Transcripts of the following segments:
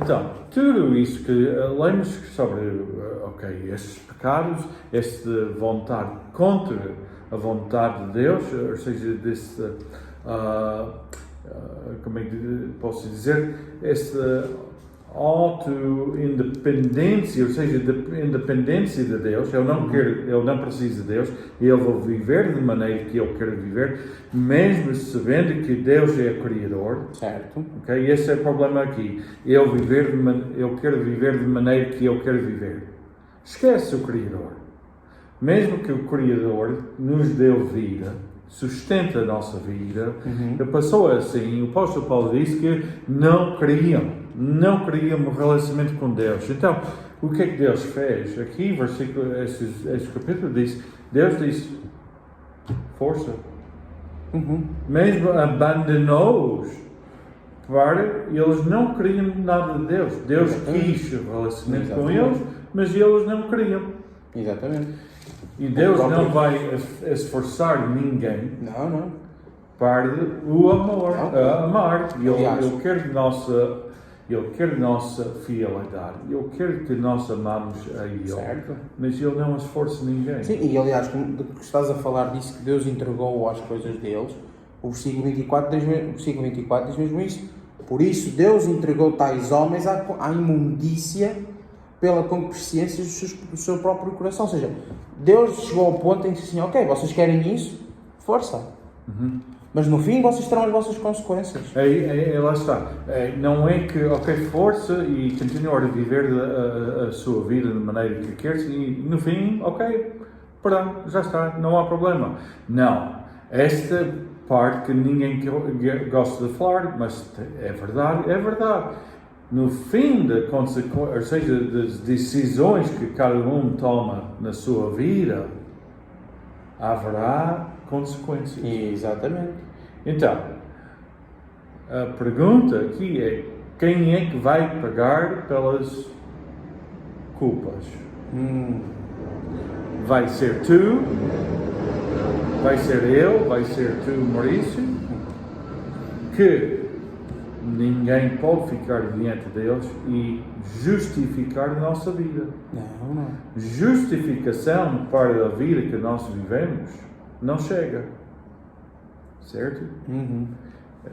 Então, tudo isso que lemos sobre, estes pecados, esta vontade contra a vontade de Deus, ou seja, como é que posso dizer, esta auto-independência, ou seja, independência de Deus. Eu não preciso de Deus, eu vou viver de maneira que eu quero viver, mesmo sabendo que Deus é o Criador. Certo. Okay? Esse é o problema aqui. Eu quero viver de maneira que eu quero viver. Esquece o Criador. Mesmo que o Criador nos deu vida, sustenta a nossa vida, passou assim, o apóstolo Paulo disse que não queriam um relacionamento com Deus. Então, o que é que Deus fez? Aqui, este capítulo diz, Deus disse, força. Mesmo abandonou-os para eles não queriam nada de Deus. Deus quis o relacionamento com eles, mas eles não queriam. Exatamente. E Deus não vai esforçar ninguém para o amor, amar. Ele quer nossa fidelidade. Ele quer que nós amamos a Ele. Certo. Mas Ele não esforça ninguém. Sim, e aliás, como estás a falar disso, que Deus entregou as coisas deles, o versículo 24 diz mesmo isso. Por isso Deus entregou tais homens à imundícia pela concupiscência do seu próprio coração. Ou seja, Deus chegou ao ponto em que disse assim, ok, vocês querem isso? Força. Mas no fim vocês terão as vossas consequências. Lá está. Não é que, força e continuar a viver a sua vida de maneira que quer e no fim, pronto, já está, não há problema. Não. Esta parte que ninguém gosta de falar, mas é verdade. No fim da consequência, ou seja, das decisões que cada um toma na sua vida, haverá consequências. Exatamente. Então, a pergunta aqui é, quem é que vai pagar pelas culpas? Vai ser tu? Vai ser eu? Vai ser tu, Maurício? Que ninguém pode ficar diante de Deus e justificar a nossa vida. Não. Justificação para a vida que nós vivemos não chega. Certo?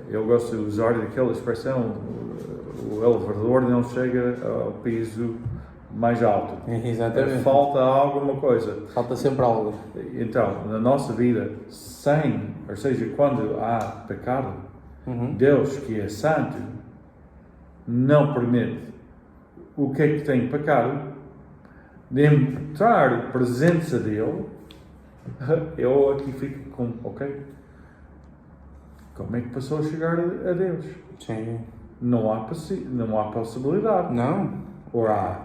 Eu gosto de usar aquela expressão, o elevador não chega ao piso mais alto. Exatamente. Falta alguma coisa. Falta sempre algo. Então, na nossa vida, ou seja, quando há pecado, Deus, que é santo, não permite o que é que tem pecado, de entrar a presença dele. Eu aqui fico com, como é que passou a chegar a Deus? Sim. Não há possibilidade. Não. Ou há?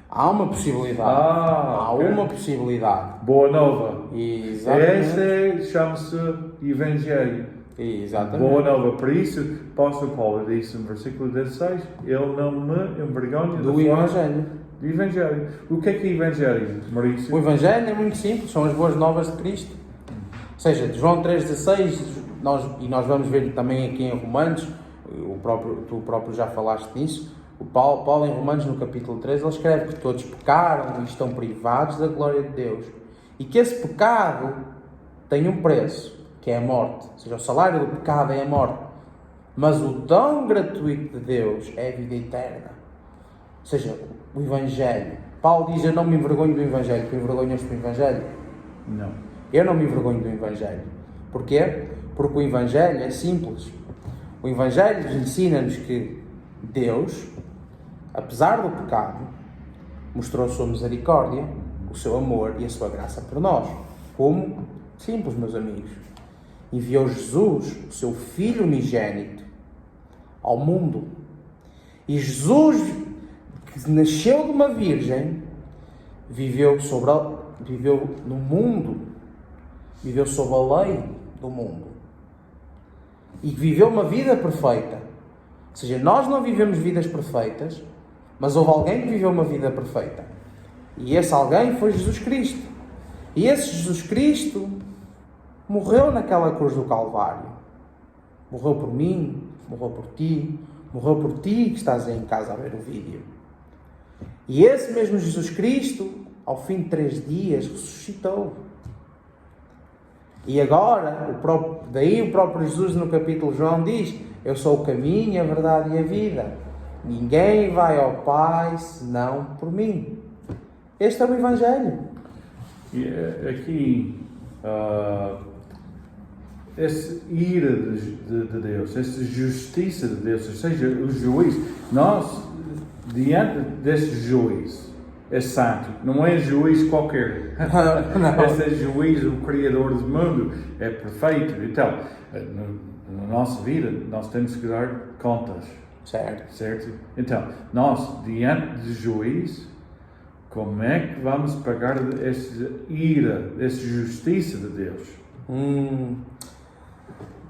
Há uma possibilidade. Uma possibilidade. Boa nova. Exatamente. Essa chama-se Evangelho. Exatamente. Boa nova. Por isso, o apóstolo Paulo disse no versículo 16, ele não me envergonha do Evangelho. Do Evangelho. O que é Evangelho, Maurício? O Evangelho é muito simples, são as boas novas de Cristo. Ou seja, de João 3,16, nós vamos ver também aqui em Romanos, tu próprio já falaste nisso, o Paulo em Romanos no capítulo 3, ele escreve que todos pecaram e estão privados da glória de Deus. E que esse pecado tem um preço, que é a morte. Ou seja, o salário do pecado é a morte. Mas o dom gratuito de Deus é a vida eterna. Ou seja, o Evangelho. Paulo diz, eu não me envergonho do Evangelho. Tu envergonhas-te do Evangelho? Não. Eu não me envergonho do Evangelho. Porquê? Porque o Evangelho é simples. O Evangelho ensina-nos que Deus, apesar do pecado, mostrou a sua misericórdia, o seu amor e a sua graça por nós. Como? Simples, meus amigos. Enviou Jesus, o seu Filho unigênito, ao mundo. E Jesus, que nasceu de uma virgem, viveu no mundo, viveu sob a lei do mundo. E viveu uma vida perfeita. Ou seja, nós não vivemos vidas perfeitas, mas houve alguém que viveu uma vida perfeita. E esse alguém foi Jesus Cristo. E esse Jesus Cristo morreu naquela cruz do Calvário. Morreu por mim, morreu por ti, Morreu por ti que estás aí em casa a ver o vídeo. E esse mesmo Jesus Cristo, ao fim de 3 dias, ressuscitou. E agora, daí o próprio Jesus no capítulo João diz: eu sou o caminho, a verdade e a vida. Ninguém vai ao Pai senão por mim. Este é o Evangelho. E aqui, essa ira de Deus, essa justiça de Deus, ou seja, o juiz, nós, diante desse juiz, é santo, não é juiz qualquer. Não. Esse é juiz, o Criador do mundo, é perfeito. Então, na nossa vida, nós temos que dar contas. Certo? Então, nós, diante do juiz, como é que vamos pagar essa ira, essa justiça de Deus?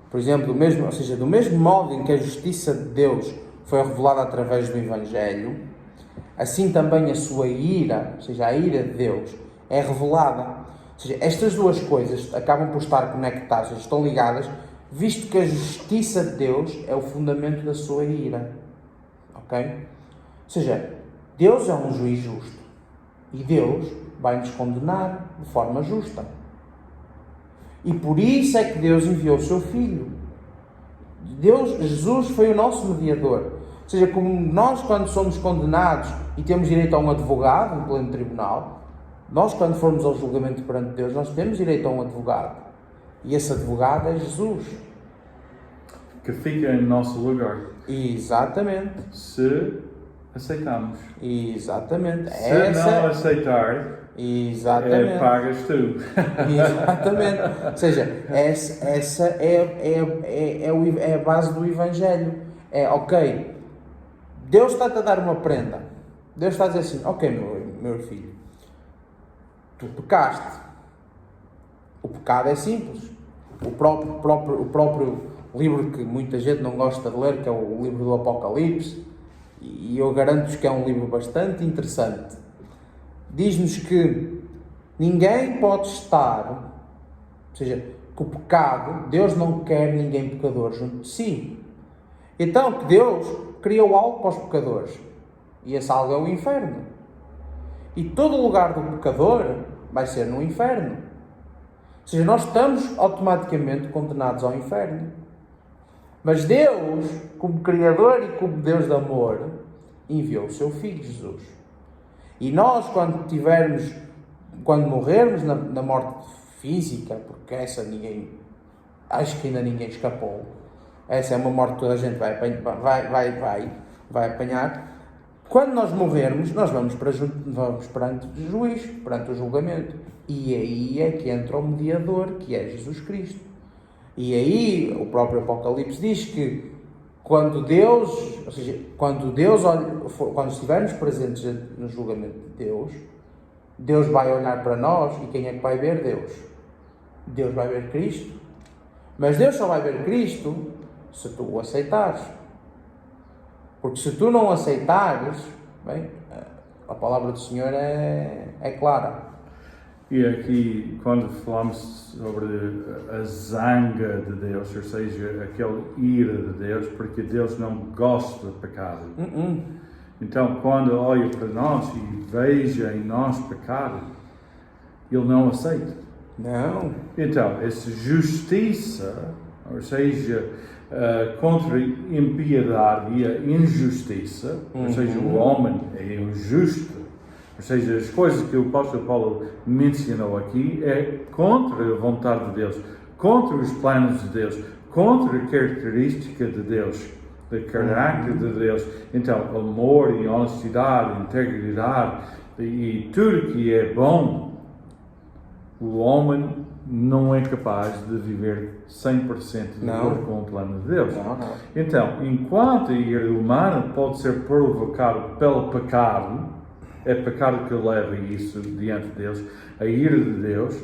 Por exemplo, do mesmo modo em que a justiça de Deus foi revelada através do Evangelho, assim também a sua ira, ou seja, a ira de Deus, é revelada. Ou seja, estas duas coisas acabam por estar conectadas, estão ligadas, visto que a justiça de Deus é o fundamento da sua ira. Ok? Ou seja, Deus é um juiz justo. E Deus vai nos condenar de forma justa. E por isso é que Deus enviou o seu Filho. Jesus foi o nosso mediador. Ou seja, como nós quando somos condenados e temos direito a um advogado em pleno tribunal, nós quando formos ao julgamento perante Deus, nós temos direito a um advogado. E esse advogado é Jesus. Que fica em nosso lugar. Exatamente. Se aceitamos. Exatamente. Se não aceitar, exatamente. pagas tu. Exatamente. Ou seja, essa é a base do Evangelho. Ok, Deus está-te a dar uma prenda. Deus está a dizer assim: ok, meu filho, tu pecaste. O pecado é simples. O próprio livro que muita gente não gosta de ler, que é o livro do Apocalipse, e eu garanto-vos que é um livro bastante interessante, diz-nos que ninguém pode estar, ou seja, que o pecado, Deus não quer ninguém pecador junto de si. Então, que Deus criou algo para os pecadores, e esse algo é o inferno. E todo o lugar do pecador vai ser no inferno. Ou seja, nós estamos automaticamente condenados ao inferno. Mas Deus, como Criador e como Deus de amor, enviou o seu Filho Jesus. E nós, quando morrermos na morte física, porque essa acho que ainda ninguém escapou, essa é uma morte que toda a gente vai apanhar. Quando nós morrermos, nós vamos perante o juiz, perante o julgamento. E aí é que entra o mediador, que é Jesus Cristo. E aí o próprio Apocalipse diz que quando estivermos presentes no julgamento de Deus vai olhar para nós, e quem é que vai ver Deus? Deus vai ver Cristo. Mas Deus só vai ver Cristo se tu o aceitares. Porque se tu não aceitares, bem, a palavra do Senhor é clara. E aqui, quando falamos sobre a zanga de Deus, ou seja, aquela ira de Deus, porque Deus não gosta de pecado. Então, quando olha para nós e veja em nós pecado, Ele não aceita. Não. Então, essa justiça, ou seja, contra a impiedade e a injustiça, ou seja, o homem é injusto, ou seja, as coisas que o apóstolo Paulo mencionou aqui é contra a vontade de Deus, contra os planos de Deus, contra a característica de Deus, o caráter de Deus. Então, amor e honestidade, integridade e tudo que é bom, o homem não é capaz de viver 100% de acordo com o plano de Deus. Não. Então, enquanto a ira humana pode ser provocada pelo pecado, é pecado que leva isso diante de Deus, a ira de Deus,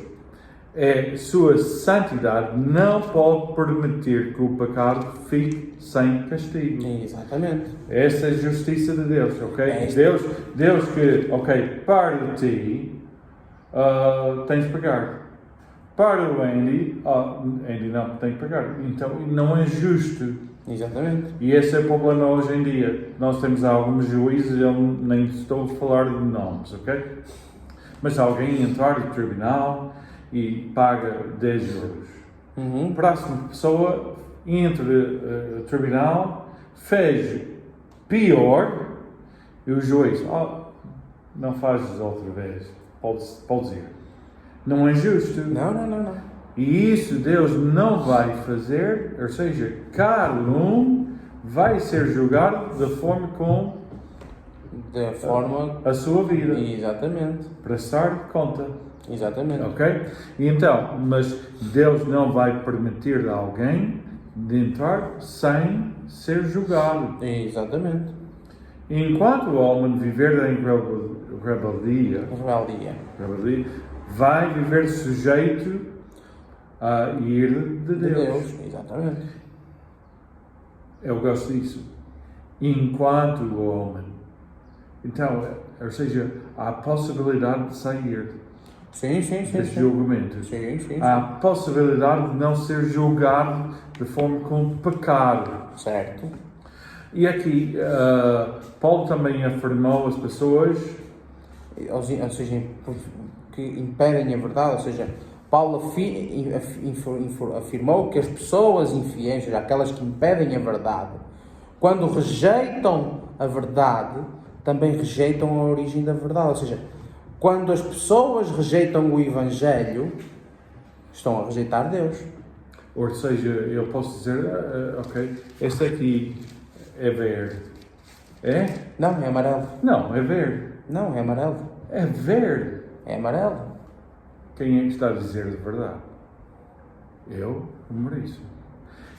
sua santidade não pode permitir que o pecado fique sem castigo. Exatamente. Essa é a justiça de Deus, ok? Deus que, para de ti, tens de pagar. Para o Andy não tem que pagar. Então, não é justo Exatamente. E esse é o problema hoje em dia. Nós temos alguns juízes, eu nem estou a falar de nomes, ok? Mas alguém entrar no tribunal e paga 10 euros. A próxima pessoa entra no tribunal, fez pior, e o juiz, não fazes outra vez, podes ir. Não é justo. Não. E isso Deus não vai fazer, ou seja, cada um vai ser julgado da forma como a sua vida. Exatamente. Prestar conta. Exatamente. Ok? E então, mas Deus não vai permitir a alguém de entrar sem ser julgado. Exatamente. Enquanto o homem viver em rebeldia, vai viver sujeito à ira de Deus. Exatamente. Eu gosto disso. Enquanto o homem. Então, ou seja, há a possibilidade de sair desse julgamento. Sim. Há a possibilidade de não ser julgado de forma como pecado. Certo. E aqui, Paulo também afirmou às pessoas, ou seja, que impedem a verdade, ou seja, Paulo afirmou que as pessoas infiéis, ou seja, aquelas que impedem a verdade, quando rejeitam a verdade, também rejeitam a origem da verdade, ou seja, quando as pessoas rejeitam o Evangelho, estão a rejeitar Deus. Ou seja, eu posso dizer, ok, este aqui é verde. É? Não, é amarelo. Não, é verde. Não, é amarelo. É verde. É amarelo. Quem é que está a dizer de verdade? Eu, o Maurício.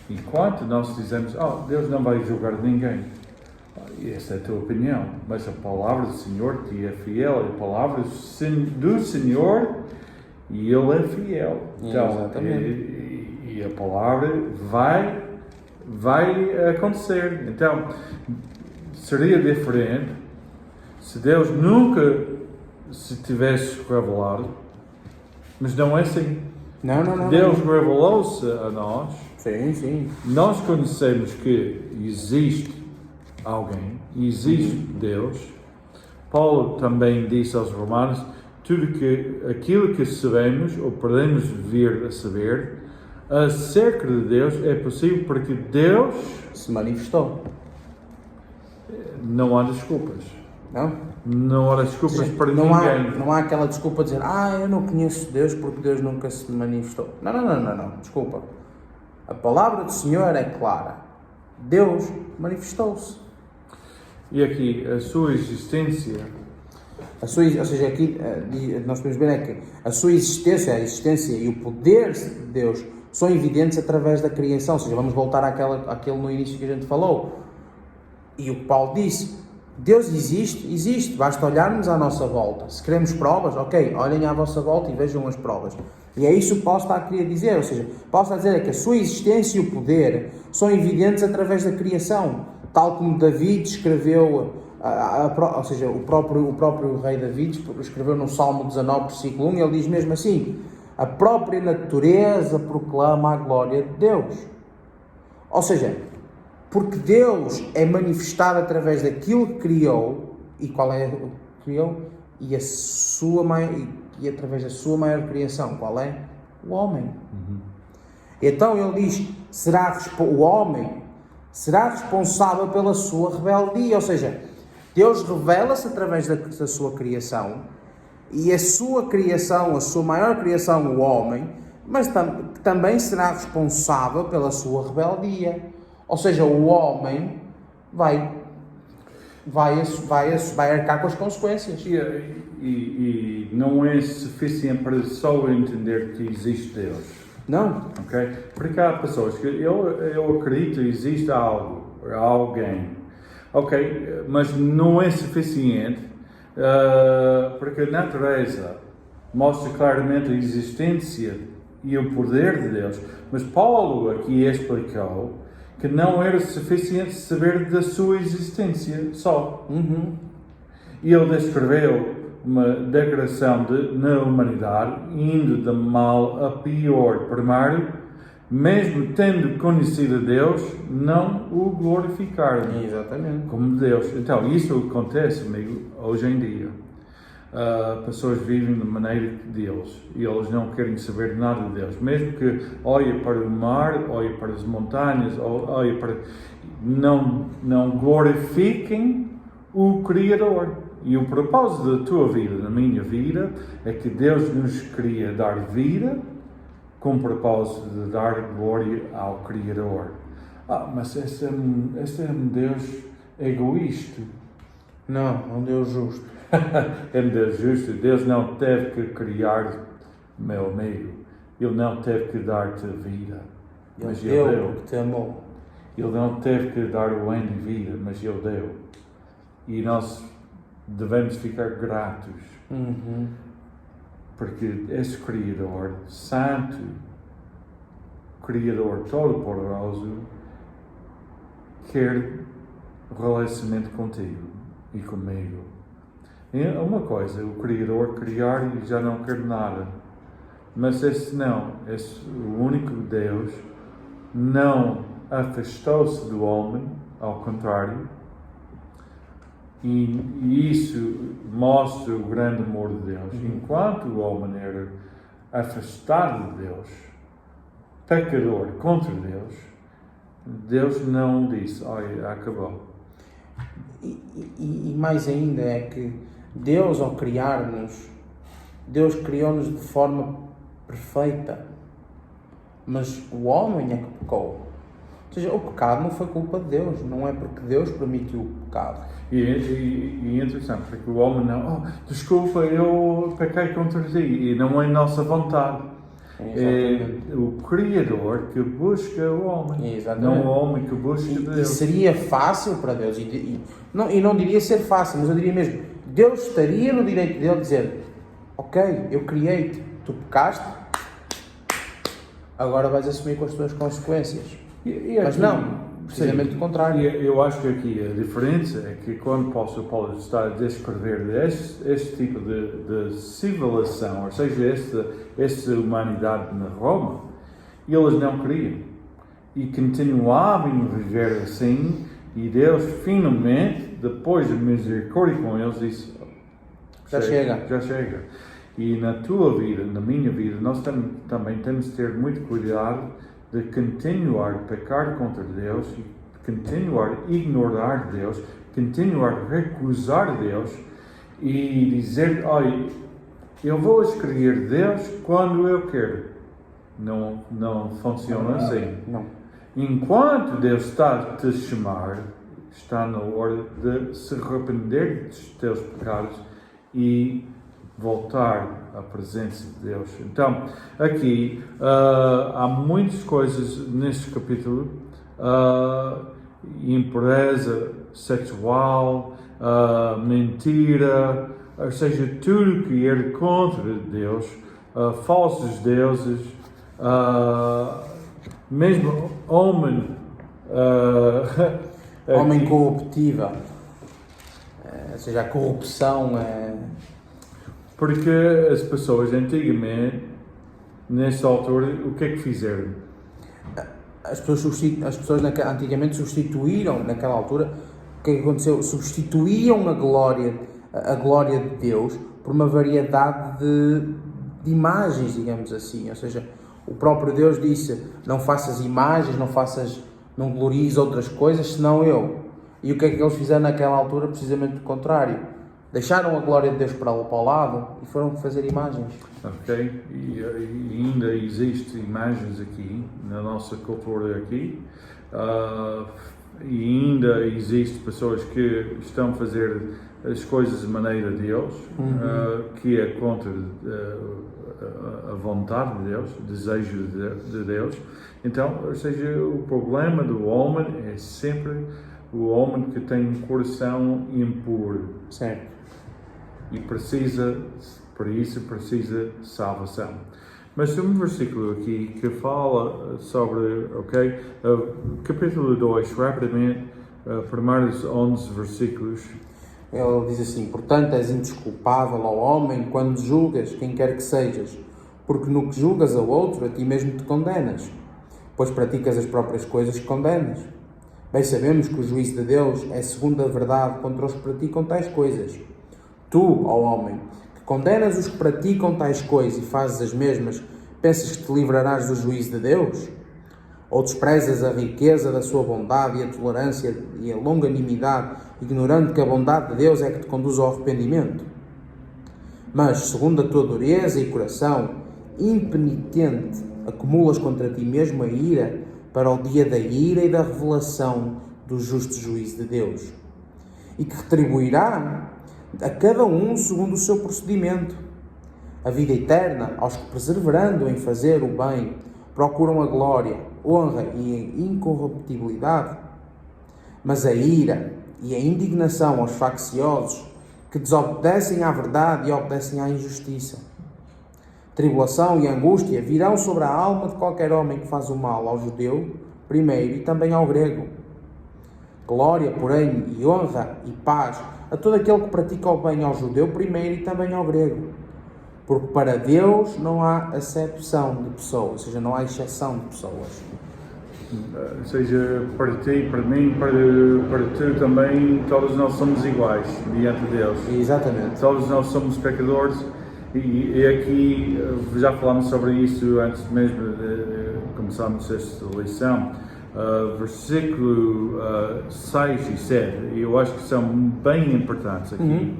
Enquanto nós dizemos, Deus não vai julgar ninguém. Essa é a tua opinião. Mas a palavra do Senhor que é fiel, a palavra do Senhor, e Ele é fiel. Então, e a palavra vai acontecer. Então, seria diferente se Deus nunca se tivesse revelado, mas não é assim. Não. Deus revelou-se a nós. Sim. Nós conhecemos que existe alguém, existe Deus. Paulo também disse aos Romanos, aquilo que sabemos ou podemos vir a saber acerca de Deus é possível porque Deus se manifestou. Não há desculpas. Não há desculpas para ninguém. Não há aquela desculpa de dizer, eu não conheço Deus porque Deus nunca se manifestou. Não. Desculpa. A palavra do Senhor é clara. Deus manifestou-se. E aqui, a sua existência... ou seja, aqui nós podemos ver que a sua existência, a existência e o poder de Deus são evidentes através da criação. Ou seja, vamos voltar àquele no início que a gente falou. E o que Paulo disse, Deus existe, basta olharmos à nossa volta. Se queremos provas, ok, olhem à vossa volta e vejam as provas. E é isso que Paulo está a querer dizer, ou seja, Paulo está a dizer que a sua existência e o poder são evidentes através da criação, tal como David escreveu, ou seja, o próprio rei David escreveu no Salmo 19, versículo 1, ele diz mesmo assim, a própria natureza proclama a glória de Deus. Ou seja, porque Deus é manifestado através daquilo que criou, e qual é o que criou? E através da sua maior criação, qual é? O homem. Então ele diz, o homem será responsável pela sua rebeldia, ou seja, Deus revela-se através da sua criação, e a sua criação, a sua maior criação, o homem, mas também será responsável pela sua rebeldia. Ou seja, o homem vai arcar com as consequências. E não é suficiente para só entender que existe Deus. Não. Ok? Porque há pessoas que eu acredito que existe alguém. Ok? Mas não é suficiente porque a natureza mostra claramente a existência e o poder de Deus. Mas Paulo aqui explicou que não era suficiente saber da sua existência só. E ele descreveu uma degradação na humanidade, indo de mal a pior. Primeiro, mesmo tendo conhecido a Deus, não o glorificaram Exatamente. como Deus. Então, isso acontece, amigo, hoje em dia. Pessoas vivem de maneira deles e eles não querem saber nada de Deus, mesmo que olhem para o mar, olhem para as montanhas, olhem para... não glorifiquem o Criador. E o propósito da tua vida, da minha vida, é que Deus nos queria dar vida com o propósito de dar glória ao Criador. Mas esse é um Deus egoísta. Não, é um Deus justo. É um Deus justo. Deus não teve que criar, meu amigo. Ele não teve que dar-te vida. Mas Ele deu. Porque te amou. Ele não teve que dar o ano de vida, mas Ele deu. E nós devemos ficar gratos. Porque esse Criador Santo, Criador Todo-Poderoso, quer relacionamento contigo e comigo. E uma coisa, o Criador criar e já não quer nada. Mas esse o único Deus, não afastou-se do homem, ao contrário. E isso mostra o grande amor de Deus. Enquanto o homem era afastado de Deus, pecador contra Deus, Deus não disse, olha, acabou. E mais ainda é que Deus, ao criar-nos, Deus criou-nos de forma perfeita, mas o homem é que pecou. Ou seja, o pecado não foi culpa de Deus, não é porque Deus permitiu o pecado. E é interessante, porque o homem não, desculpa, eu pequei contra ti, e não é nossa vontade. É o Criador que busca o homem, não o homem que busca Deus. E seria fácil para Deus, e não diria ser fácil, mas eu diria mesmo, Deus estaria no direito dele de dizer, ok, eu criei-te, tu pecaste, agora vais assumir com as tuas consequências. Mas não, precisamente o contrário. Eu acho que aqui a diferença é que quando o apóstolo Paulo está a descrever este tipo de civilização, ou seja, esta humanidade na Roma, eles não queriam. E continuavam a viver assim, e Deus finalmente, depois de misericórdia com eles, disse, já chega. E na tua vida, na minha vida, nós também temos de ter muito cuidado de continuar a pecar contra Deus, continuar a ignorar Deus, continuar a recusar Deus e dizer, olha, eu vou escolher Deus quando eu quero. Não funciona assim. Não. Enquanto Deus está a te chamar, está na hora de se arrepender dos teus pecados e voltar à presença de Deus. Então, aqui há muitas coisas neste capítulo, impureza sexual, mentira, ou seja, tudo que era contra Deus, falsos deuses, mesmo homem corruptível, ou seja, a corrupção é... Porque as pessoas antigamente, nessa altura, o que é que fizeram? As pessoas antigamente substituíram, naquela altura, o que é que aconteceu? Substituíam a glória de Deus por uma variedade de imagens, digamos assim. Ou seja, o próprio Deus disse, não faças imagens, não glories outras coisas, senão eu. E o que é que eles fizeram naquela altura? Precisamente o contrário. Deixaram a glória de Deus para o lado e foram fazer imagens. Ok, e ainda existem imagens aqui, na nossa cultura aqui, e ainda existem pessoas que estão a fazer as coisas de maneira de Deus, que é contra a vontade de Deus, o desejo de Deus. Então, ou seja, o problema do homem é sempre o homem que tem um coração impuro. Certo. E por isso precisa salvação. Mas tem um versículo aqui que fala sobre, capítulo 2, rapidamente, primeiros 11 versículos. Ele diz assim, portanto és indesculpável ao homem quando julgas quem quer que sejas, porque no que julgas ao outro, a ti mesmo te condenas. pois praticas as próprias coisas que condenas. Bem sabemos que o juízo de Deus é segundo a verdade contra os que praticam tais coisas. Tu, ó homem, que condenas os que praticam tais coisas e fazes as mesmas, pensas que te livrarás do juízo de Deus? Ou desprezas a riqueza da sua bondade e a tolerância e a longanimidade, ignorando que a bondade de Deus é que te conduz ao arrependimento? Mas, segundo a tua dureza e coração impenitente, acumulas contra ti mesmo a ira para o dia da ira e da revelação do justo juízo de Deus, e que retribuirá a cada um segundo o seu procedimento. A vida eterna aos que, perseverando em fazer o bem, procuram a glória, honra e a incorruptibilidade, mas a ira e a indignação aos facciosos que desobedecem à verdade e obedecem à injustiça. Tribulação e angústia virão sobre a alma de qualquer homem que faz o mal ao judeu, primeiro, e também ao grego. Glória, porém, e honra e paz a todo aquele que pratica o bem ao judeu, primeiro, e também ao grego. Porque para Deus não há acepção de pessoas, ou seja, não há exceção de pessoas. Ou seja, para ti, para mim, para tu também, todos nós somos iguais diante de Deus. Exatamente. Todos nós somos pecadores e aqui já falámos sobre isso antes mesmo de começarmos esta lição. Versículo 6 e 7, eu acho que são bem importantes aqui.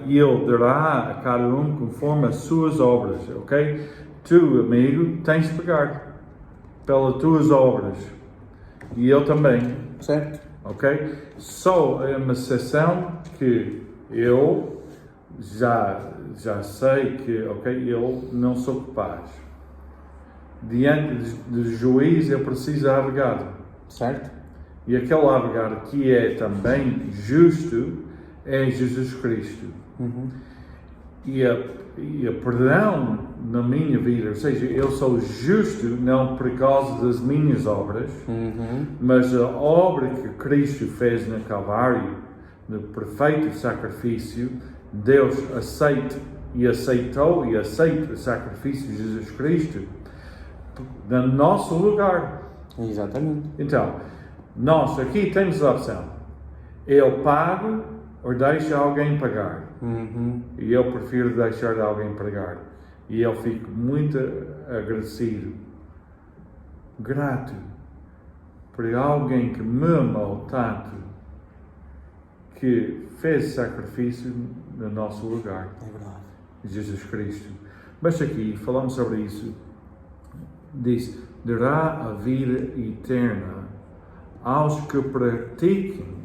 E Ele dará a cada um conforme as suas obras, ok? Tu, amigo, tens de pagar pelas tuas obras. E Ele também. Certo. Ok? Só é uma exceção que eu já sei que, ok, eu não sou capaz. Diante do juiz eu preciso de advogado. Certo. E aquele advogado que é também justo é Jesus Cristo. E a perdão na minha vida, ou seja, eu sou justo não por causa das minhas obras, mas a obra que Cristo fez na Calvário, no perfeito sacrifício, Deus aceita e aceitou e aceita o sacrifício de Jesus Cristo no nosso lugar. Exatamente. Então, nós aqui temos a opção. Eu pago ou deixo alguém pagar. E eu prefiro deixar alguém pagar. E eu fico muito agradecido, grato, por alguém que me amou tanto, que fez sacrifício no nosso lugar. É verdade. Jesus Cristo. Mas aqui falamos sobre isso. Diz: dará a vida eterna aos que pratiquem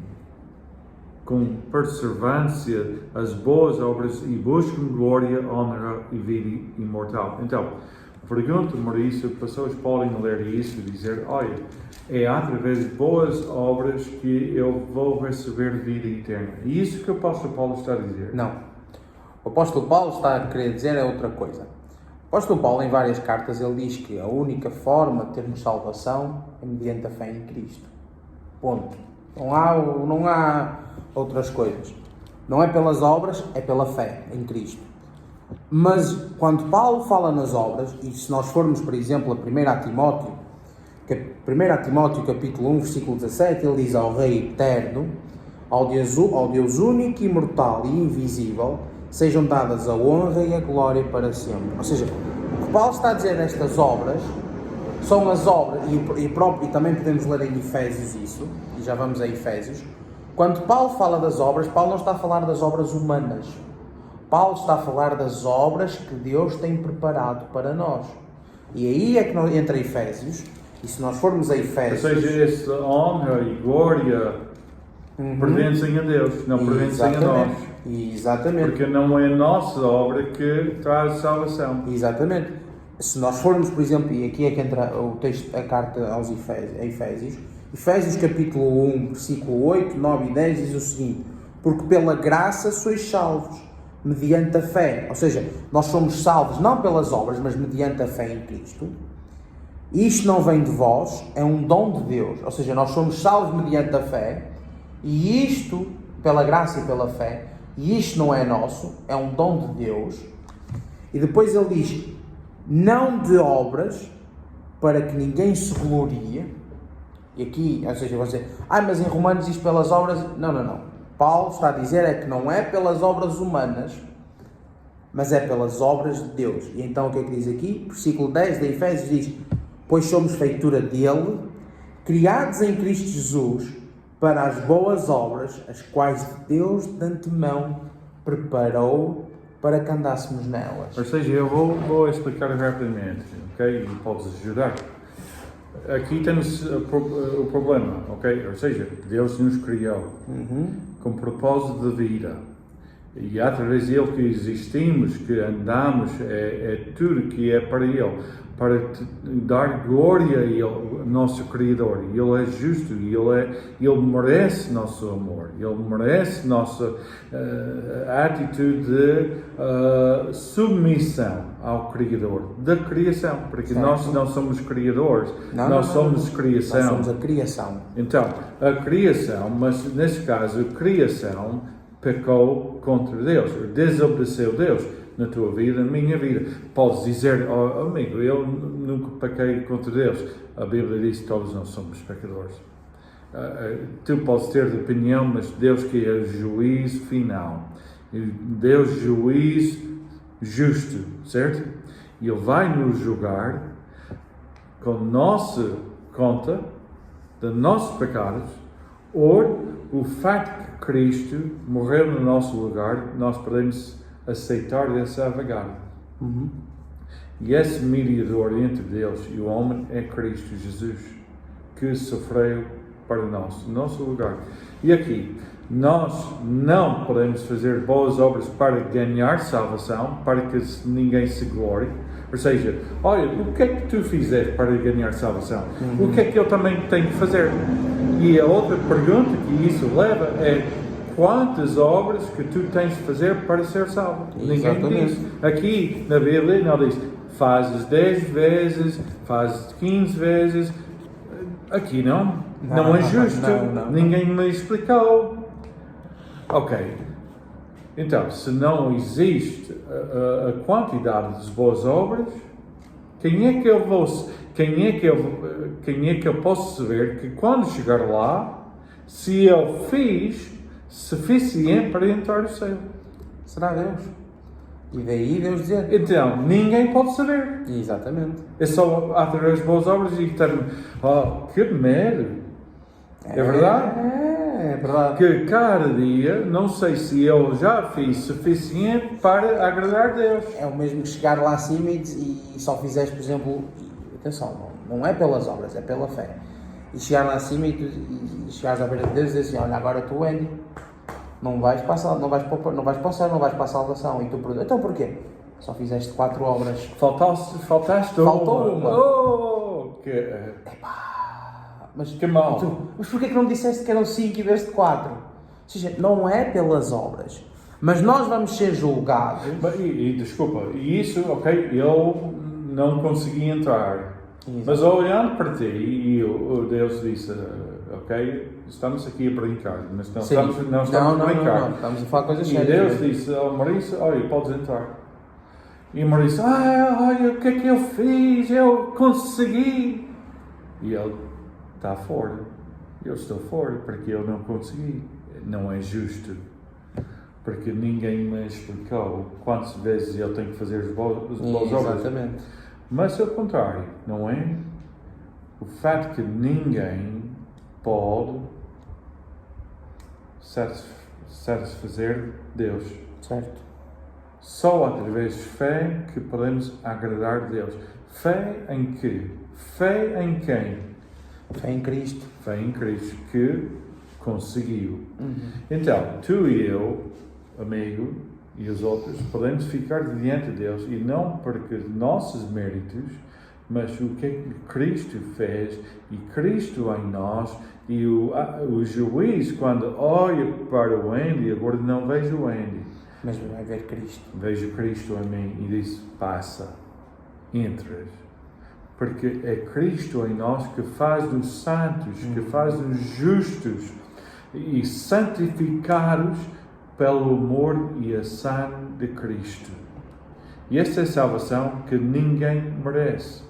com perseverança as boas obras e buscam glória, honra e vida imortal. Então, pergunto, Maurício, pessoas podem ler isso e dizer: olha, é através de boas obras que eu vou receber vida eterna. E isso que o apóstolo Paulo está a dizer? Não. O apóstolo Paulo está a querer dizer é outra coisa. O apóstolo Paulo, em várias cartas, ele diz que a única forma de termos salvação é mediante a fé em Cristo. Ponto. Não há outras coisas. Não é pelas obras, é pela fé em Cristo. Mas quando Paulo fala nas obras, e se nós formos, por exemplo, a 1 Timóteo capítulo 1, versículo 17, ele diz: ao Rei eterno, ao Deus único, imortal e invisível, sejam dadas a honra e a glória para sempre. Ou seja, o que Paulo está a dizer nestas obras são as obras, e também podemos ler em Efésios isso, e já vamos a Efésios. Quando Paulo fala das obras, Paulo não está a falar das obras humanas. Paulo está a falar das obras que Deus tem preparado para nós. E aí é que entra Efésios, e se nós formos a Efésios... Ou seja, essa honra e glória pertencem a Deus, não pertencem a nós. Exatamente. Porque não é a nossa obra que traz salvação. Exatamente. Se nós formos, por exemplo, e aqui é que entra o texto, a carta aos Efésios, Efésios capítulo 1, versículo 8, 9 e 10 diz o seguinte: porque pela graça sois salvos, mediante a fé. Ou seja, nós somos salvos não pelas obras, mas mediante a fé em Cristo. Isto não vem de vós, é um dom de Deus. Ou seja, nós somos salvos mediante a fé, e isto, pela graça e pela fé, e isto não é nosso, é um dom de Deus. E depois ele diz: não de obras, para que ninguém se glorie. E aqui, ou seja, você, mas em Romanos diz pelas obras. Não. Paulo está a dizer é que não é pelas obras humanas, mas é pelas obras de Deus. E então o que é que diz aqui? Versículo 10 de Efésios diz: pois somos feitura dele, criados em Cristo Jesus, para as boas obras, as quais Deus de antemão preparou para que andássemos nelas. Ou seja, eu vou explicar rapidamente, ok? E podes ajudar. Aqui temos o problema, ok? Ou seja, Deus nos criou com propósito de vida. E através dele que existimos, que andamos, é tudo que é para ele. Para dar glória a ele, nosso Criador. Ele é justo, ele merece nosso amor. Ele merece nossa atitude de submissão ao Criador, da criação, porque nós não somos criadores, nós somos criação. Nós somos a criação. Então, a criação, mas neste caso, a criação pecou contra Deus, desobedeceu Deus na tua vida, na minha vida. Podes dizer, amigo, eu nunca pequei contra Deus. A Bíblia diz que todos nós somos pecadores. Tu podes ter de opinião, mas Deus que é o juízo final. Deus juiz justo, certo? E Ele vai nos julgar com nossa conta de nossos pecados, ou o facto que Cristo morreu no nosso lugar, nós podemos aceitar essa vagar. E esse mediador entre Deus e o homem é Cristo Jesus, que sofreu para nós, no nosso lugar. E aqui, nós não podemos fazer boas obras para ganhar salvação, para que ninguém se glorie. Ou seja, olha, o que é que tu fizeste para ganhar salvação? O que é que eu também tenho que fazer? E a outra pergunta que isso leva é: quantas obras que tu tens de fazer para ser salvo? Exatamente. Ninguém diz. Aqui na Bíblia não diz, fazes 10 vezes, fazes 15 vezes. Aqui não é justo. Não. Ninguém me explicou. Ok. Então, se não existe a quantidade de boas obras, quem é que eu posso saber que quando chegar lá, se eu fiz suficiente para entrar no céu? Será Deus. E daí Deus dizer. Então, ninguém pode saber. Exatamente. É só através das boas obras e estar, que medo. É verdade? É verdade. Que cada dia, não sei se eu já fiz suficiente para agradar a Deus. É o mesmo que chegar lá acima e só fizeste, por exemplo, atenção, não é pelas obras, é pela fé. E chegar lá acima e chegares à beira de Deus e dizer assim: olha, agora tu, Andy, não vais para o céu, não vais para a salvação. E tu perguntas: então porquê? Só fizeste 4 obras. Faltaste Faltou uma. Mas que mal. Mas porquê que não disseste que eram 5 em vez de 4? Ou seja, não é pelas obras. Mas nós vamos ser julgados. Desculpa, e isso, ok, eu não consegui entrar. Exato. Mas olhando para ti, e o Deus disse, ok, estamos aqui a brincar, mas não estamos a brincar. Não, estamos a falar coisas E sérias. Deus disse ao Maurício, olha, podes entrar. E o Maurício, olha, o que é que eu fiz? Eu consegui. E ele está fora. Eu estou fora porque eu não consegui. Não é justo. Porque ninguém me explicou quantas vezes eu tenho que fazer as boas obras. Exatamente. Mas ao contrário, não é? O fato que ninguém pode satisfazer Deus. Certo. Só através de fé que podemos agradar a Deus. Fé em quê? Fé em quem? Fé em Cristo. Fé em Cristo que conseguiu. Então, tu e eu, amigo, e os outros, podemos ficar diante de Deus e não porque nossos méritos, mas o que Cristo fez e Cristo em nós. E o juiz, quando olha para o Andy, agora não vejo o Andy, mas vai ver Cristo. Vejo Cristo em mim e diz: passa, entras. Porque é Cristo em nós que faz-nos santos, que faz-nos justos e santificados pelo amor e a sangue de Cristo. E esta é a salvação que ninguém merece.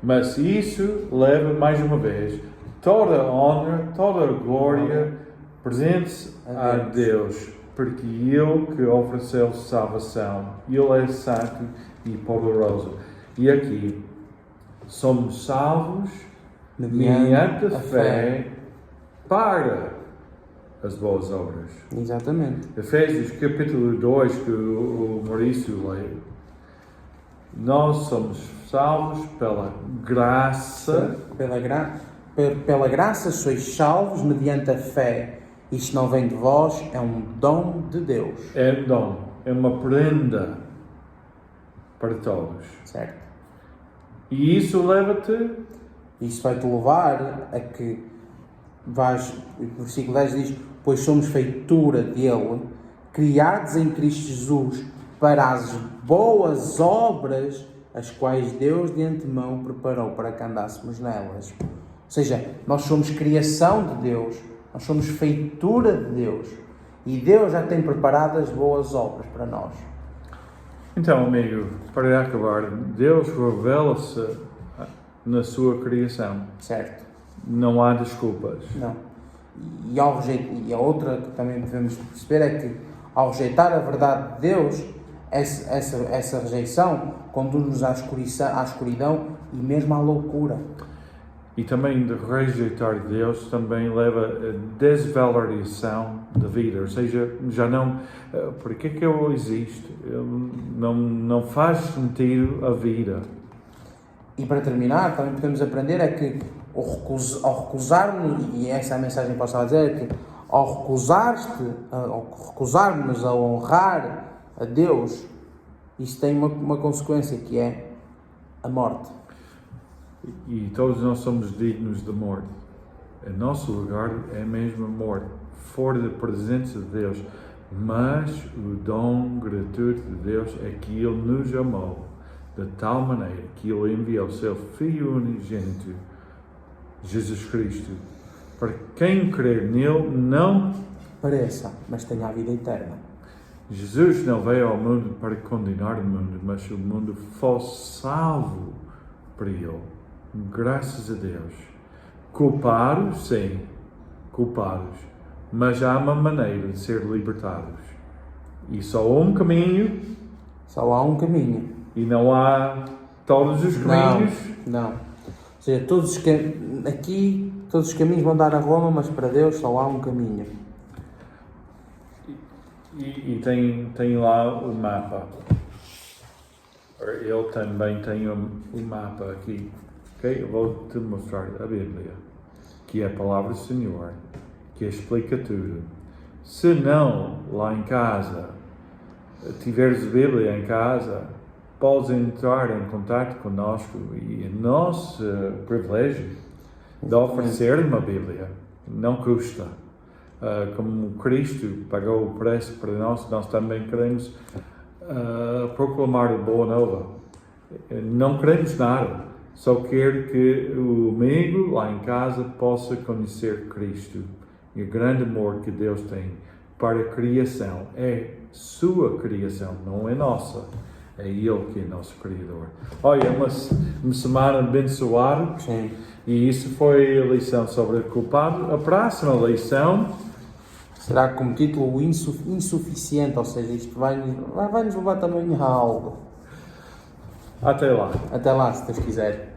Mas isso leva, mais uma vez, toda a honra, toda a glória presente a Deus, porque Ele que ofereceu salvação, Ele é santo e poderoso. E aqui, somos salvos mediante a fé para as boas obras. Exatamente. Efésios capítulo 2, que o Maurício leu. Nós somos salvos pela graça. Pela graça sois salvos mediante a fé. Isto não vem de vós, é um dom de Deus. É um dom, é uma prenda para todos. Certo? E isso leva-te. Isso vai-te levar a que vais, o versículo 10 diz, pois somos feitura dele, criados em Cristo Jesus, para as boas obras, as quais Deus de antemão preparou para que andássemos nelas. Ou seja, nós somos criação de Deus, nós somos feitura de Deus, e Deus já tem preparado as boas obras para nós. Então, amigo, para acabar, Deus revela-se na sua criação. Certo? Não há desculpas. Não. E a outra que também devemos perceber é que, ao rejeitar a verdade de Deus, essa rejeição conduz-nos à escuridão e mesmo à loucura. E também de rejeitar Deus também leva a desvalorização da vida. Ou seja, já não... Por que é que eu existo? Não faz sentido a vida. E para terminar, também podemos aprender é que ao recusar-nos, e essa é a mensagem que posso dizer, é que ao recusar-nos a honrar a Deus, isso tem uma consequência, que é a morte. E todos nós somos dignos de morte. O nosso lugar é mesmo a morte, fora da presença de Deus. Mas o dom gratuito de Deus é que Ele nos amou de tal maneira que Ele enviou o seu Filho unigênito, Jesus Cristo, para quem crer nele não pereça, mas tenha a vida eterna. Jesus não veio ao mundo para condenar o mundo, mas o mundo foi salvo por Ele. Graças a Deus. Culpados, sim, culpados, mas há uma maneira de ser libertados. E só há um caminho. Só há um caminho. E não há todos os caminhos. Não. Ou seja, todos os caminhos vão dar a Roma, mas para Deus só há um caminho. E tem lá o mapa. Ele também tem o mapa aqui. Okay? Eu vou-te mostrar a Bíblia, que é a palavra do Senhor, que explica tudo. Se não, lá em casa, tiveres a Bíblia em casa, podes entrar em contato conosco, e o nosso privilégio de oferecer uma Bíblia não custa. Como Cristo pagou o preço para nós também queremos proclamar a boa nova. Não queremos nada, só quero que o amigo lá em casa possa conhecer Cristo e o grande amor que Deus tem para a criação. É sua criação, não é nossa. É Ele que é nosso Criador. Olha, uma semana abençoada. Sim. E isso foi a lição sobre o culpado. A próxima lição será como título o insuficiente, ou seja, isto vai nos levar também a algo. Até lá. Até lá, se Deus quiser.